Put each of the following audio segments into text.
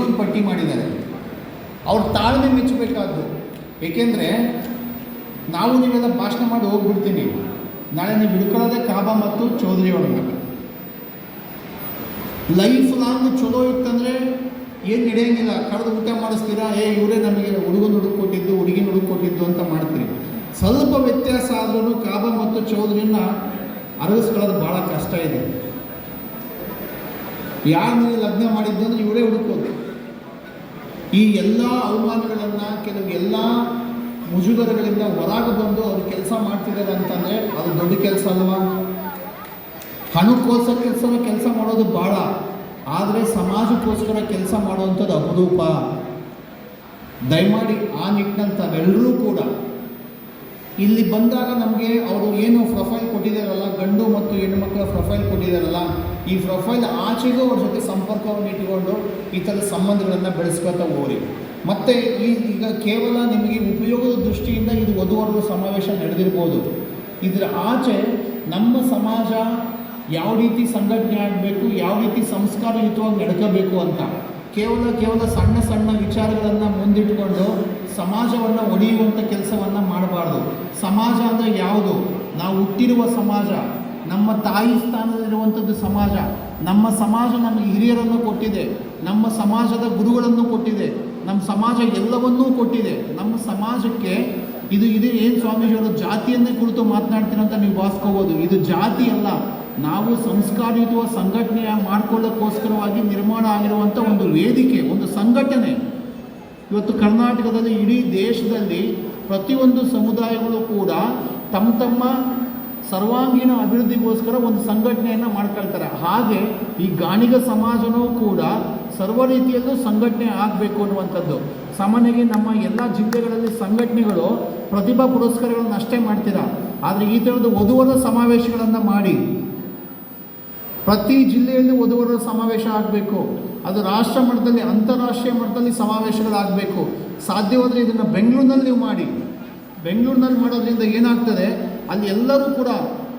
ಎಷ್ಟೊಂದು ಪಟ್ಟಿ ಮಾಡಿದ್ದಾರೆ. ಅವ್ರ ತಾಳ್ಮೆ ಮೆಚ್ಚಬೇಕಾದ್ದು. ಏಕೆಂದರೆ ನಾವು ನೀವೆಲ್ಲ ಭಾಷಣ ಮಾಡಿ ಹೋಗ್ಬಿಡ್ತೀನಿ, ನಾಳೆ ನೀವು ಹಿಡ್ಕೊಳ್ಳೋದೇ ಕಾಬಾ ಮತ್ತು ಚೌಧರಿ ಅವ್ರನ್ನ. ಲೈಫ್ ಲಾಂಗ್ ಚಲೋ ಇತ್ತಂದರೆ ಏನು ನಡೆಯೋಂಗಿಲ್ಲ. ಕಳೆದು ಊಟ ಮಾಡಿಸ್ತೀರಾ, ಇವರೇ ನಮಗೆ ಹುಡುಗನ ಹುಡುಗ ಕೊಟ್ಟಿದ್ದು, ಹುಡುಗಿನ ಹುಡುಗ ಕೊಟ್ಟಿದ್ದು ಅಂತ ಮಾಡ್ತೀರಿ. ಸ್ವಲ್ಪ ವ್ಯತ್ಯಾಸ ಆದ್ರೂ ಕಾಬಾ ಮತ್ತು ಚೌಧರಿನ ಅರಗಿಸ್ಕೊಳ್ಳೋದು ಭಾಳ ಕಷ್ಟ ಇದೆ. ಯಾರು ನೀವು ಲಗ್ನ ಮಾಡಿದ್ದು ಅಂದರೆ ಇವರೇ ಹುಡುಕೋದು. ಈ ಎಲ್ಲ ಅವಮಾನಗಳನ್ನು, ಕೆಲವು ಎಲ್ಲ ಮುಜುಗರಗಳಿಂದ ಹೊರಗೆ ಬಂದು ಅವ್ರು ಕೆಲಸ ಮಾಡ್ತಿದ್ದಾರೆ ಅಂತಂದರೆ ಅದು ದೊಡ್ಡ ಕೆಲಸ ಅಲ್ವಾ? ಹಣಕ್ಕೋಸ್ಕರ ಕೆಲಸ ಮಾಡೋದು ಭಾಳ, ಆದರೆ ಸಮಾಜಕ್ಕೋಸ್ಕರ ಕೆಲಸ ಮಾಡುವಂಥದ್ದು ಅಪರೂಪ. ದಯಮಾಡಿ ಆ ನಿಟ್ಟಿನಲ್ಲಿ ತಾವೆಲ್ಲರೂ ಕೂಡ ಇಲ್ಲಿ ಬಂದಾಗ ನಮಗೆ ಅವರು ಏನು ಪ್ರೊಫೈಲ್ ಕೊಟ್ಟಿದ್ದಾರಲ್ಲ, ಗಂಡು ಮತ್ತು ಹೆಣ್ಣುಮಕ್ಕಳ ಪ್ರೊಫೈಲ್ ಕೊಟ್ಟಿದ್ದಾರಲ್ಲ, ಈ ಪ್ರೊಫೈಲ್ ಆಚೆಗೂ ಅವ್ರ ಜೊತೆ ಸಂಪರ್ಕವನ್ನು ಇಟ್ಟುಕೊಂಡು ಈ ಥರದ ಸಂಬಂಧಗಳನ್ನು ಬೆಳೆಸ್ಕೊತಾ ಹೋಗ್ರಿ. ಮತ್ತು ಈಗ ಕೇವಲ ನಿಮಗೆ ಉಪಯೋಗದ ದೃಷ್ಟಿಯಿಂದ ಇದು ವಧುವರರ ಸಮಾವೇಶ ನಡೆದಿರ್ಬೋದು. ಇದರ ಆಚೆ ನಮ್ಮ ಸಮಾಜ ಯಾವ ರೀತಿ ಸಂಘಟನೆ ಆಗಬೇಕು, ಯಾವ ರೀತಿ ಸಂಸ್ಕಾರಯುತವಾಗಿ ನಡ್ಕೋಬೇಕು ಅಂತ ಕೇವಲ ಸಣ್ಣ ಸಣ್ಣ ವಿಚಾರಗಳನ್ನು ಮುಂದಿಟ್ಟುಕೊಂಡು ಸಮಾಜವನ್ನು ಒಡೆಯುವಂಥ ಕೆಲಸವನ್ನು ಮಾಡಬಾರ್ದು. ಸಮಾಜ ಅಂದರೆ ಯಾವುದು? ನಾವು ಹುಟ್ಟಿರುವ ಸಮಾಜ, ನಮ್ಮ ತಾಯಿ ಸ್ಥಾನದಲ್ಲಿರುವಂಥದ್ದು ಸಮಾಜ. ನಮ್ಮ ಸಮಾಜ ನಮಗೆ ಹಿರಿಯರನ್ನು ಕೊಟ್ಟಿದೆ, ನಮ್ಮ ಸಮಾಜದ ಗುರುಗಳನ್ನು ಕೊಟ್ಟಿದೆ, ನಮ್ಮ ಸಮಾಜ ಎಲ್ಲವನ್ನೂ ಕೊಟ್ಟಿದೆ. ನಮ್ಮ ಸಮಾಜಕ್ಕೆ ಇದು ಏನು ಸ್ವಾಮೀಜಿಯವರು ಜಾತಿಯನ್ನೇ ಕುರಿತು ಮಾತನಾಡ್ತೀನಿ ಅಂತ ನೀವು ಭಾವಿಸ್ಕೋಬೋದು. ಇದು ಜಾತಿ ಅಲ್ಲ, ನಾವು ಸಂಸ್ಕಾರಯುತ ಸಂಘಟನೆ ಮಾಡಿಕೊಳ್ಳೋಕ್ಕೋಸ್ಕರವಾಗಿ ನಿರ್ಮಾಣ ಆಗಿರುವಂಥ ಒಂದು ವೇದಿಕೆ, ಒಂದು ಸಂಘಟನೆ. ಇವತ್ತು ಕರ್ನಾಟಕದಲ್ಲಿ, ಇಡೀ ದೇಶದಲ್ಲಿ ಪ್ರತಿಯೊಂದು ಸಮುದಾಯಗಳು ಕೂಡ ತಮ್ಮ ಸರ್ವಾಂಗೀಣ ಅಭಿವೃದ್ಧಿಗೋಸ್ಕರ ಒಂದು ಸಂಘಟನೆಯನ್ನು ಮಾಡ್ಕೊಳ್ತಾರೆ. ಹಾಗೆ ಈ ಗಾಣಿಗ ಸಮಾಜನೂ ಕೂಡ ಸರ್ವ ರೀತಿಯಲ್ಲೂ ಸಂಘಟನೆ ಆಗಬೇಕು ಅನ್ನುವಂಥದ್ದು. ಸಾಮಾನ್ಯವಾಗಿ ನಮ್ಮ ಎಲ್ಲ ಜಿಲ್ಲೆಗಳಲ್ಲಿ ಸಂಘಟನೆಗಳು ಪ್ರತಿಭಾ ಪುರಸ್ಕಾರಗಳನ್ನು ಅಷ್ಟೇ ಮಾಡ್ತೀರಾ, ಆದರೆ ಈ ಥರದ ವಧುವರ ಸಮಾವೇಶಗಳನ್ನು ಮಾಡಿ ಪ್ರತಿ ಜಿಲ್ಲೆಯಲ್ಲಿ ವಧುವರರ ಸಮಾವೇಶ ಆಗಬೇಕು. ಅದು ರಾಷ್ಟ್ರ ಮಟ್ಟದಲ್ಲಿ, ಅಂತಾರಾಷ್ಟ್ರೀಯ ಮಟ್ಟದಲ್ಲಿ ಸಮಾವೇಶಗಳಾಗಬೇಕು. ಸಾಧ್ಯವಾದರೆ ಇದನ್ನು ಬೆಂಗಳೂರಿನಲ್ಲಿ ನೀವು ಮಾಡಿ. ಬೆಂಗಳೂರಿನಲ್ಲಿ ಮಾಡೋದ್ರಿಂದ ಏನಾಗ್ತದೆ, ಅಲ್ಲಿ ಎಲ್ಲರೂ ಕೂಡ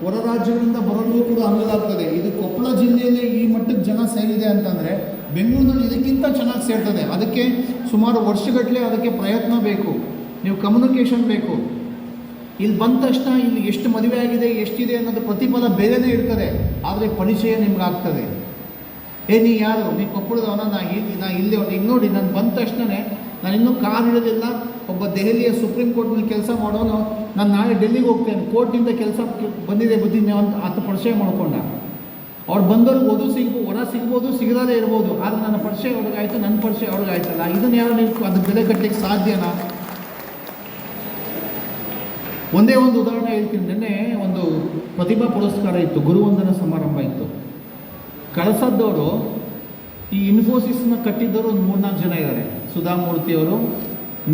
ಹೊರ ರಾಜ್ಯಗಳಿಂದ ಬರೋದು ಕೂಡ ಅನುಕೂಲಾಗ್ತದೆ. ಇದು ಕೊಪ್ಪಳ ಜಿಲ್ಲೆಯಲ್ಲಿ ಈ ಮಟ್ಟಕ್ಕೆ ಜನ ಸೇರಿದೆ ಅಂತಂದರೆ ಬೆಂಗಳೂರಿನಲ್ಲಿ ಇದಕ್ಕಿಂತ ಚೆನ್ನಾಗಿ ಸೇರ್ತದೆ. ಅದಕ್ಕೆ ಸುಮಾರು ವರ್ಷಗಟ್ಟಲೆ ಅದಕ್ಕೆ ಪ್ರಯತ್ನ ಬೇಕು, ನೀವು ಕಮ್ಯುನಿಕೇಷನ್ ಬೇಕು. ಇಲ್ಲಿ ಬಂದ ತಕ್ಷಣ ಇಲ್ಲಿ ಎಷ್ಟು ಮದುವೆ ಆಗಿದೆ, ಎಷ್ಟಿದೆ ಅನ್ನೋದು ಪ್ರತಿಫಲ ಬೇರೆಯೇ ಇರ್ತದೆ, ಆದರೆ ಪರಿಚಯ ನಿಮ್ಗಾಗ್ತದೆ. ನೀ ಯಾರು, ನೀ ಕೊಪ್ಪಳದವನ, ನಾ ಇಲ್ಲಿ ಹಿಂಗೆ ನೋಡಿ, ನಾನು ಬಂದ ತಕ್ಷಣವೇ ನಾನು ಇನ್ನೂ ಕಾರ್ ಇಡೋದಿಲ್ಲ, ಒಬ್ಬ ದೆಹಲಿಯ ಸುಪ್ರೀಂ ಕೋರ್ಟ್ನಲ್ಲಿ ಕೆಲಸ ಮಾಡೋನು, ನಾನು ನಾಳೆ ಡೆಲ್ಲಿಗೆ ಹೋಗ್ತೇನೆ, ಕೋರ್ಟ್ನಿಂದ ಕೆಲಸ ಬಂದಿದೆ ಅಂತ ಆತ ಪರಿಚಯ ಮಾಡ್ಕೊಂಡ. ಅವ್ರು ಬಂದವ್ರಿಗೆ ಹೊರ ಸಿಗ್ಬೋದು, ಸಿಗದೇ ಇರ್ಬೋದು, ಆದರೆ ನನ್ನ ಪರಿಚಯ ಅವ್ರಿಗಾಯ್ತು, ನನ್ನ ಪರಿಚಯ ಅವ್ರಿಗಾಯ್ತಲ್ಲ. ಇದನ್ನು ಯಾರು ನೀವು ಅದು ಬೆಲೆ ಕಟ್ಟಲಿಕ್ಕೆ ಸಾಧ್ಯನಾ? ಒಂದೇ ಒಂದು ಉದಾಹರಣೆ ಹೇಳ್ತೀನಿ. ನಿನ್ನೆ ಒಂದು ಪ್ರತಿಭಾ ಪುರಸ್ಕಾರ ಇತ್ತು, ಗುರುವಂದನ ಸಮಾರಂಭ ಇತ್ತು. ಕಳಸದ್ದವರು ಈ ಇನ್ಫೋಸಿಸ್ನ ಕಟ್ಟಿದ್ದವರು ಒಂದು 3-4 ಜನ ಇದ್ದಾರೆ. ಸುಧಾಮೂರ್ತಿಯವರು,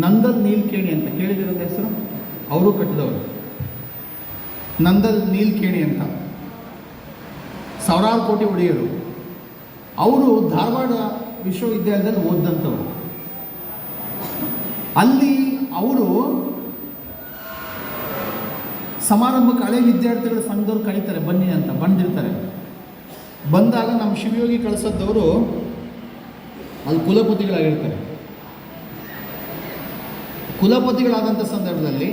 ನಂದಲ್ ನೀಲ್ಕೇಣಿ ಅಂತ ಕೇಳಿದಿರೋದು ಹೆಸರು, ಅವರು ಕಟ್ಟಿದವರು. ನಂದಲ್ ನೀಲ್ಕೇಣಿ ಅಂತ ಸಾವಿರಾರು ಕೋಟಿ ಒಡೆಯರು. ಅವರು ಧಾರವಾಡ ವಿಶ್ವವಿದ್ಯಾಲಯದಲ್ಲಿ ಓದಿದಂಥವ್ರು. ಅಲ್ಲಿ ಅವರು ಸಮಾರಂಭಕ್ಕೆ ಹಳೆ ವಿದ್ಯಾರ್ಥಿಗಳ ಸಂಘದವ್ರು ಕರೀತಾರೆ, ಬನ್ನಿ ಅಂತ ಬಂದಿರ್ತಾರೆ. ಬಂದಾಗ ನಮ್ಮ ಶಿವಯೋಗಿ ಕಳಿಸೋದವರು ಅಲ್ಲಿ ಕುಲಪತಿಗಳಾಗಿರ್ತಾರೆ. ಕುಲಪತಿಗಳಾದಂಥ ಸಂದರ್ಭದಲ್ಲಿ,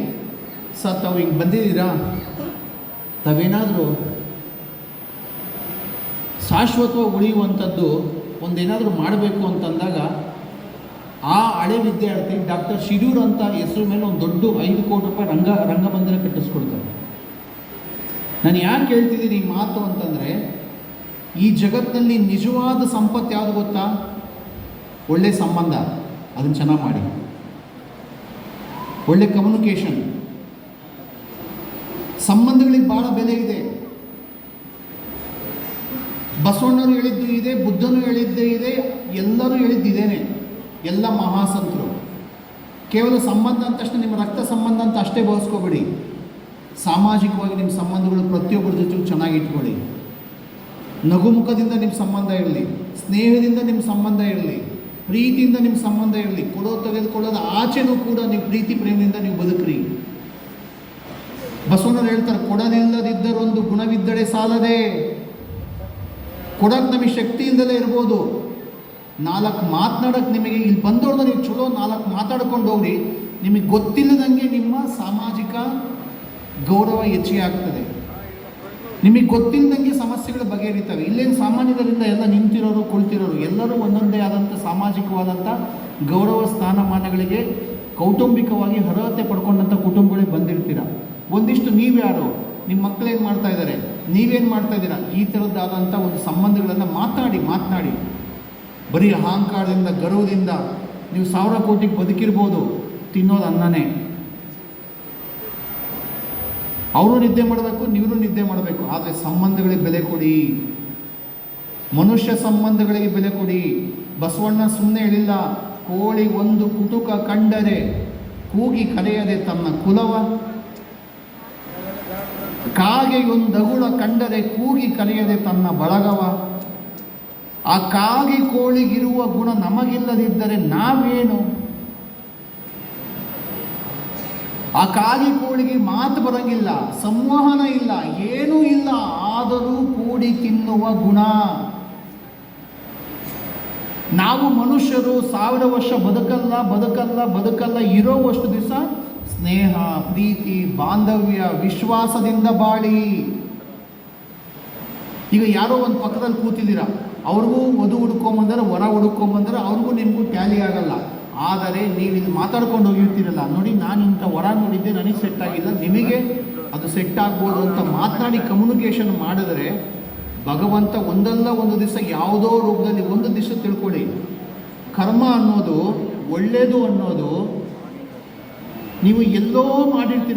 ಸರ್ ತಾವು ಹಿಂಗೆ ಬಂದಿದ್ದೀರಾ, ತಾವೇನಾದರೂ ಶಾಶ್ವತವಾಗಿ ಉಳಿಯುವಂಥದ್ದು ಒಂದೇನಾದರೂ ಮಾಡಬೇಕು ಅಂತಂದಾಗ ಆ ಹಳೆ ವಿದ್ಯಾರ್ಥಿ ಡಾಕ್ಟರ್ ಶಿರೂರ್ ಅಂತ ಹೆಸರು ಮೇಲೆ ಒಂದು ದೊಡ್ಡ 5 ಕೋಟಿ ರೂಪಾಯಿ ರಂಗಮಂದಿರ ಕಟ್ಟಿಸ್ಕೊಡ್ತಾರೆ. ನಾನು ಯಾಕೆ ಹೇಳ್ತಿದ್ದೀನಿ ಈ ಮಾತು ಅಂತಂದರೆ, ಈ ಜಗತ್ತಿನಲ್ಲಿ ನಿಜವಾದ ಸಂಪತ್ತು ಯಾವುದು ಗೊತ್ತಾ? ಒಳ್ಳೆಯ ಸಂಬಂಧ, ಅದನ್ನು ಚೆನ್ನಾಗಿ ಮಾಡಿ. ಒಳ್ಳೆ ಕಮ್ಯುನಿಕೇಷನ್, ಸಂಬಂಧಗಳಿಗೆ ಭಾಳ ಬೆಲೆ ಇದೆ. ಬಸವಣ್ಣರು ಹೇಳಿದ್ದು ಇದೆ, ಬುದ್ಧನು ಹೇಳಿದ್ದೇ ಇದೆ, ಎಲ್ಲರೂ ಹೇಳಿದ್ದಿದ್ದೇನೆ. ಎಲ್ಲ ಮಹಾಸಂತರು. ಕೇವಲ ಸಂಬಂಧ ಅಂತ ತಕ್ಷಣ ನಿಮ್ಮ ರಕ್ತ ಸಂಬಂಧ ಅಂತ ಅಷ್ಟೇ ಭಾವಿಸ್ಕೋಬೇಡಿ. ಸಾಮಾಜಿಕವಾಗಿ ನಿಮ್ಮ ಸಂಬಂಧಗಳು ಪ್ರತಿಯೊಬ್ಬರ ಜೊತೆಗೂ ಚೆನ್ನಾಗಿ ಇಟ್ಕೊಳ್ಳಿ. ನಗುಮುಖದಿಂದ ನಿಮ್ಮ ಸಂಬಂಧ ಇರಲಿ, ಸ್ನೇಹದಿಂದ ನಿಮ್ಮ ಸಂಬಂಧ ಇರಲಿ, ಪ್ರೀತಿಯಿಂದ ನಿಮ್ಮ ಸಂಬಂಧ ಇರಲಿ. ತೆಗೆದುಕೊಳ್ಳೋದು ಆಚೆನೂ ಕೂಡ ನೀವು ಪ್ರೀತಿ ಪ್ರೇಮದಿಂದ ನೀವು ಬದುಕ್ರಿ. ಬಸವಣ್ಣರು ಹೇಳ್ತಾರೆ, ಕೊಡಲಿಲ್ಲದಿದ್ದರೊಂದು ಗುಣವಿದ್ದಡೆ ಸಾಲದೆ. ಕೊಡಕ್ಕೆ ನಮಗೆ ಶಕ್ತಿ ಇಲ್ಲದಲೇ ಇರ್ಬೋದು, 4 ಮಾತನಾಡೋಕ್ಕೆ ನಿಮಗೆ ಇಲ್ಲಿ ಬಂದವ್ರನ್ನ ನೀವು ಚಲೋ 4 ಮಾತಾಡ್ಕೊಂಡು ಹೋಗ್ರಿ, ನಿಮಗೆ ಗೊತ್ತಿಲ್ಲದಂಗೆ ನಿಮ್ಮ ಸಾಮಾಜಿಕ ಗೌರವ ಹೆಚ್ಚಿಗೆ ಆಗ್ತದೆ. ನಿಮಗೆ ಗೊತ್ತಿಲ್ಲದಂಗೆ ಸಮಸ್ಯೆಗಳು ಬಗೆಹರಿತವೆ. ಇಲ್ಲೇನು ಸಾಮಾನ್ಯದರಿಂದ ಎಲ್ಲ ನಿಂತಿರೋರು ಕುಳಿತಿರೋರು ಎಲ್ಲರೂ ಒಂದೊಂದೇ ಆದಂಥ ಸಾಮಾಜಿಕವಾದಂಥ ಗೌರವ ಸ್ಥಾನಮಾನಗಳಿಗೆ ಕೌಟುಂಬಿಕವಾಗಿ ಅರ್ಹತೆ ಪಡ್ಕೊಂಡಂಥ ಕುಟುಂಬಗಳಿಗೆ ಬಂದಿರ್ತೀರ. ಒಂದಿಷ್ಟು ನೀವ್ಯಾರು, ನಿಮ್ಮ ಮಕ್ಕಳೇನು ಮಾಡ್ತಾ ಇದ್ದಾರೆ, ನೀವೇನು ಮಾಡ್ತಾ ಇದ್ದೀರಾ, ಈ ಥರದ್ದಾದಂಥ ಒಂದು ಸಂಬಂಧಗಳನ್ನು ಮಾತನಾಡಿ ಬರೀ ಅಹಂಕಾರದಿಂದ ಗರ್ವದಿಂದ ನೀವು 1000 ಕೋಟಿಗೆ ಬದುಕಿರ್ಬೋದು, ತಿನ್ನೋದು ಅನ್ನನೇ. ಅವರು ನಿದ್ದೆ ಮಾಡಬೇಕು, ನೀವು ನಿದ್ದೆ ಮಾಡಬೇಕು. ಆದರೆ ಸಂಬಂಧಗಳಿಗೆ ಬೆಲೆ ಕೊಡಿ, ಮನುಷ್ಯ ಸಂಬಂಧಗಳಿಗೆ ಬೆಲೆ ಕೊಡಿ. ಬಸವಣ್ಣ ಸುಮ್ಮನೆ ಹೇಳಿಲ್ಲ, ಕೋಳಿ ಒಂದು ಕುಟುಕ ಕಂಡರೆ ಕೂಗಿ ಕರೆಯದೆ ತನ್ನ ಕುಲವ, ಕಾಗೆಯೊಂದಗುಳ ಕಂಡರೆ ಕೂಗಿ ಕರೆಯದೆ ತನ್ನ ಬಳಗವ. ಆ ಕಾಗೆ ಕೋಳಿಗಿರುವ ಗುಣ ನಮಗಿಲ್ಲದಿದ್ದರೆ ನಾವೇನು? ಆ ಕಾಗೆ ಕೋಳಿಗೆ ಮಾತು ಬರಂಗಿಲ್ಲ, ಸಂವಹನ ಇಲ್ಲ, ಏನೂ ಇಲ್ಲ, ಆದರೂ ಕೂಡಿ ತಿನ್ನುವ ಗುಣ. ನಾವು ಮನುಷ್ಯರು 1000 ವರ್ಷ ಬದುಕಲ್ಲ ಇರೋವಷ್ಟು ದಿವಸ ಸ್ನೇಹ, ಪ್ರೀತಿ, ಬಾಂಧವ್ಯ, ವಿಶ್ವಾಸದಿಂದ ಬಾಳಿ. ಈಗ ಯಾರೋ ಒಂದು ಪಕ್ಕದಲ್ಲಿ ಕೂತಿದ್ದೀರಾ, ಅವ್ರಿಗೂ ವಧು ಹುಡ್ಕೊಂಬಂದರೆ, ವರ ಹುಡ್ಕೊಂಬಂದರೆ ಅವ್ರಿಗೂ ನಿಮಗೂ ಟ್ಯಾಲಿ ಆಗಲ್ಲ. ಆದರೆ ನೀವು ಇಲ್ಲಿ ಮಾತಾಡ್ಕೊಂಡು ಹೋಗಿರ್ತೀರಲ್ಲ, ನೋಡಿ ನಾನು ಇಂಥ ವರ ನೋಡಿದ್ದೆ, ನನಗೆ ಸೆಟ್ ಆಗಿಲ್ಲ, ನಿಮಗೆ ಅದು ಸೆಟ್ ಆಗ್ಬೋದು ಅಂತ ಮಾತನಾಡಿ ಕಮ್ಯುನಿಕೇಷನ್ ಮಾಡಿದ್ರೆ ಭಗವಂತ ಒಂದಲ್ಲ ಒಂದು ದಿವಸ ಯಾವುದೋ ರೂಪದಲ್ಲಿ ಒಂದು ದಿವಸ ತಿಳ್ಕೊಳ್ಳಿ, ಕರ್ಮ ಅನ್ನೋದು, ಒಳ್ಳೆಯದು ಅನ್ನೋದು ನೀವು ಎಲ್ಲೋ ಮಾಡಿರ್ತೀರ.